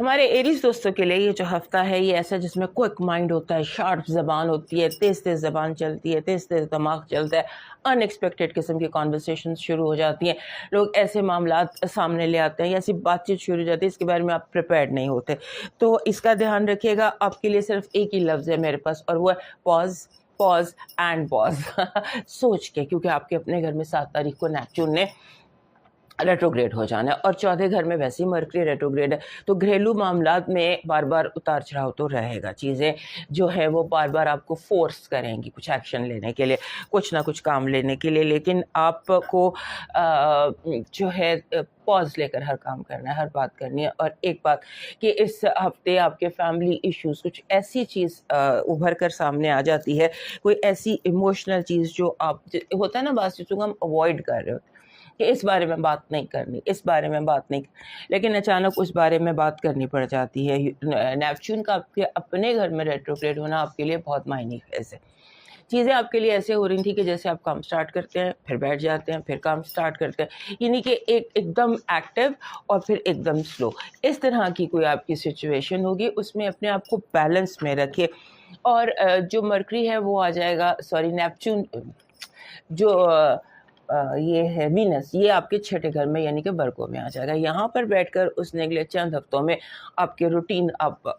ہمارے ایریز دوستوں کے لیے یہ جو ہفتہ ہے یہ ایسا جس میں کوئک مائنڈ ہوتا ہے، شارپ زبان ہوتی ہے، تیز تیز زبان چلتی ہے، تیز تیز دماغ چلتا ہے، ان ایکسپیکٹڈ قسم کی کانورسیشن شروع ہو جاتی ہیں، لوگ ایسے معاملات سامنے لے آتے ہیں یا ایسی بات چیت شروع ہو جاتی ہے اس کے بارے میں آپ پریپیئرڈ نہیں ہوتے. تو اس کا دھیان رکھیے گا. آپ کے لیے صرف ایک ہی لفظ ہے میرے پاس اور وہ ہے پاز. پاز اینڈ پاز. سوچ کے، کیونکہ آپ کے اپنے گھر میں 7 تاریخ کو نیپچون نے ریٹروگریڈ ہو جانا ہے اور 14 گھر میں ویسے ہی مرکری ریٹروگریڈ ہے. تو گھریلو معاملات میں بار بار اتار چڑھاؤ تو رہے گا. چیزیں جو ہے وہ بار بار آپ کو فورس کریں گی کچھ ایکشن لینے کے لیے، کچھ نہ کچھ کام لینے کے لیے، لیکن آپ کو جو ہے پاز لے کر ہر کام کرنا ہے، ہر بات کرنی ہے. اور ایک بات کہ اس ہفتے آپ کے فیملی ایشوز، کچھ ایسی چیز ابھر کر سامنے آ جاتی ہے، کوئی ایسی ایموشنل چیز جو آپ ہوتا ہے نا، بعض چیزوں کو ہم اوائڈ کر رہے ہوتے کہ اس بارے میں بات نہیں کرنی، اس بارے میں بات نہیں کرنی، لیکن اچانک اس بارے میں بات کرنی پڑ جاتی ہے. نیپچون کا آپ کے اپنے گھر میں ریٹروگریڈ ہونا آپ کے لیے بہت معنی خیز ہے. چیزیں آپ کے لیے ایسے ہو رہی تھی کہ جیسے آپ کام سٹارٹ کرتے ہیں پھر بیٹھ جاتے ہیں، پھر کام سٹارٹ کرتے ہیں، یعنی کہ ایک دم ایکٹیو اور پھر ایک دم سلو، اس طرح کی کوئی آپ کی سچویشن ہوگی. اس میں اپنے آپ کو بیلنس میں رکھیے. اور جو مرکری ہے وہ آ جائے گا، نیپچون جو یہ ہے وینس، یہ آپ کے 6 گھر میں یعنی کہ برگوں میں آ جائے گا. یہاں پر بیٹھ کر اس نے اگلے چند ہفتوں میں آپ کے روٹین،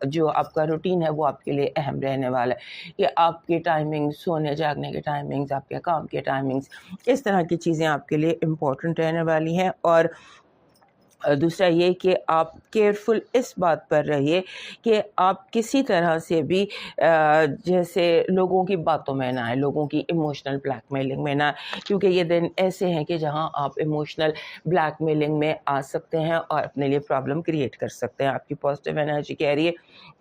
جو آپ کا روٹین ہے وہ آپ کے لیے اہم رہنے والا ہے کہ آپ کی ٹائمنگ، سونے جاگنے کے ٹائمنگز، آپ کے کام کے ٹائمنگز، اس طرح کی چیزیں آپ کے لیے امپورٹنٹ رہنے والی ہیں. اور دوسرا یہ کہ آپ کیئرفل اس بات پر رہیے کہ آپ کسی طرح سے بھی جیسے لوگوں کی باتوں میں نہ آئے، لوگوں کی ایموشنل بلیک میلنگ میں نہ آئے، کیونکہ یہ دن ایسے ہیں کہ جہاں آپ ایموشنل بلیک میلنگ میں آ سکتے ہیں اور اپنے لیے پرابلم کریٹ کر سکتے ہیں. آپ کی پازیٹیو انرجی کہہ رہی ہے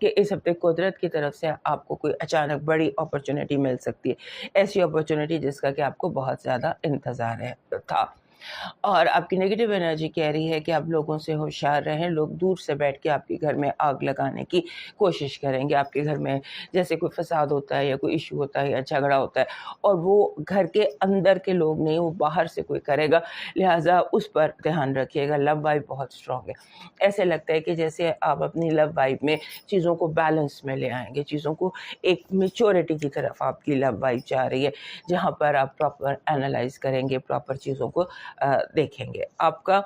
کہ اس ہفتے قدرت کی طرف سے آپ کو کوئی اچانک بڑی اپرچونیٹی مل سکتی ہے، ایسی اپرچونیٹی جس کا کہ آپ کو بہت زیادہ انتظار تھا. اور آپ کی نیگیٹو انرجی کہہ رہی ہے کہ آپ لوگوں سے ہوشیار رہیں. لوگ دور سے بیٹھ کے آپ کے گھر میں آگ لگانے کی کوشش کریں گے. آپ کے گھر میں جیسے کوئی فساد ہوتا ہے یا کوئی ایشو ہوتا ہے یا جھگڑا ہوتا ہے اور وہ گھر کے اندر کے لوگ نہیں، وہ باہر سے کوئی کرے گا، لہٰذا اس پر دھیان رکھیے گا. لو وائب بہت اسٹرانگ ہے. ایسے لگتا ہے کہ جیسے آپ اپنی لو وائب میں چیزوں کو بیلنس میں لے آئیں گے، چیزوں کو ایک میچورٹی کی طرف آپ کی لو وائب جا رہی ہے، جہاں پر آپ پراپر اینالائز کریں گے، پراپر چیزوں کو دیکھیں گے. آپ کا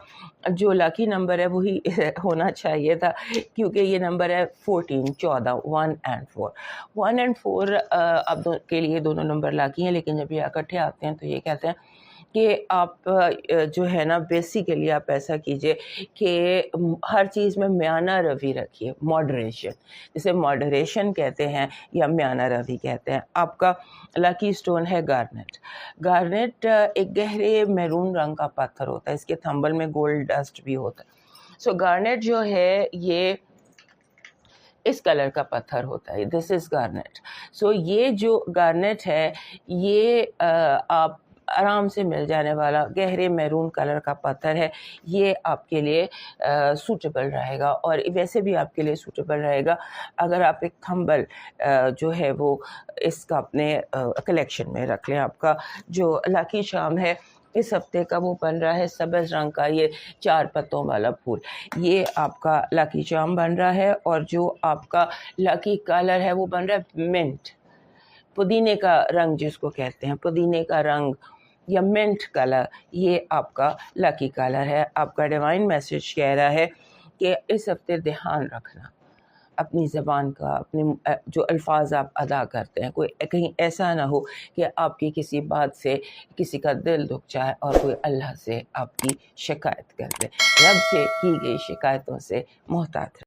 جو لاکی نمبر ہے وہی ہونا چاہیے تھا، کیونکہ یہ نمبر ہے 14، 1 اینڈ 4. 1 اینڈ 4 آپ کے لیے دونوں نمبر لاکی ہیں، لیکن جب یہ اکٹھے آتے ہیں تو یہ کہتے ہیں کہ آپ جو ہے نا بیسیکلی آپ ایسا کیجئے کہ ہر چیز میں میانہ روی رکھیے، ماڈریشن، جسے ماڈریشن کہتے ہیں یا میانہ روی کہتے ہیں. آپ کا لاکی سٹون ہے گارنیٹ. گارنیٹ ایک گہرے میرون رنگ کا پتھر ہوتا ہے، اس کے تھمبل میں گولڈ ڈسٹ بھی ہوتا ہے. سو گارنیٹ جو ہے یہ اس کلر کا پتھر ہوتا ہے، دس از گارنیٹ. سو یہ جو گارنیٹ ہے یہ آپ آرام سے مل جانے والا گہرے میرون کلر کا پتھر ہے. یہ آپ کے لیے سوٹیبل رہے گا، اور ویسے بھی آپ کے لیے سوٹیبل رہے گا اگر آپ ایک تھمبل جو ہے وہ اس کا اپنے کلیکشن میں رکھ لیں. آپ کا جو لاکی چارم ہے اس ہفتے کا وہ بن رہا ہے سبز رنگ کا یہ 4 پتوں والا پھول، یہ آپ کا لاکی چارم بن رہا ہے. اور جو آپ کا لاکی کلر ہے وہ بن رہا ہے منٹ، پودینے کا رنگ جس کو کہتے ہیں، پودینے کا رنگ یا منٹ کلر، یہ آپ کا لاکی کلر ہے. آپ کا ڈیوائن میسج کہہ رہا ہے کہ اس ہفتے دھیان رکھنا اپنی زبان کا، اپنے جو الفاظ آپ ادا کرتے ہیں، کوئی کہیں ایسا نہ ہو کہ آپ کی کسی بات سے کسی کا دل دکھ جائے اور کوئی اللہ سے آپ کی شکایت کر دے. رب سے کی گئی شکایتوں سے محتاط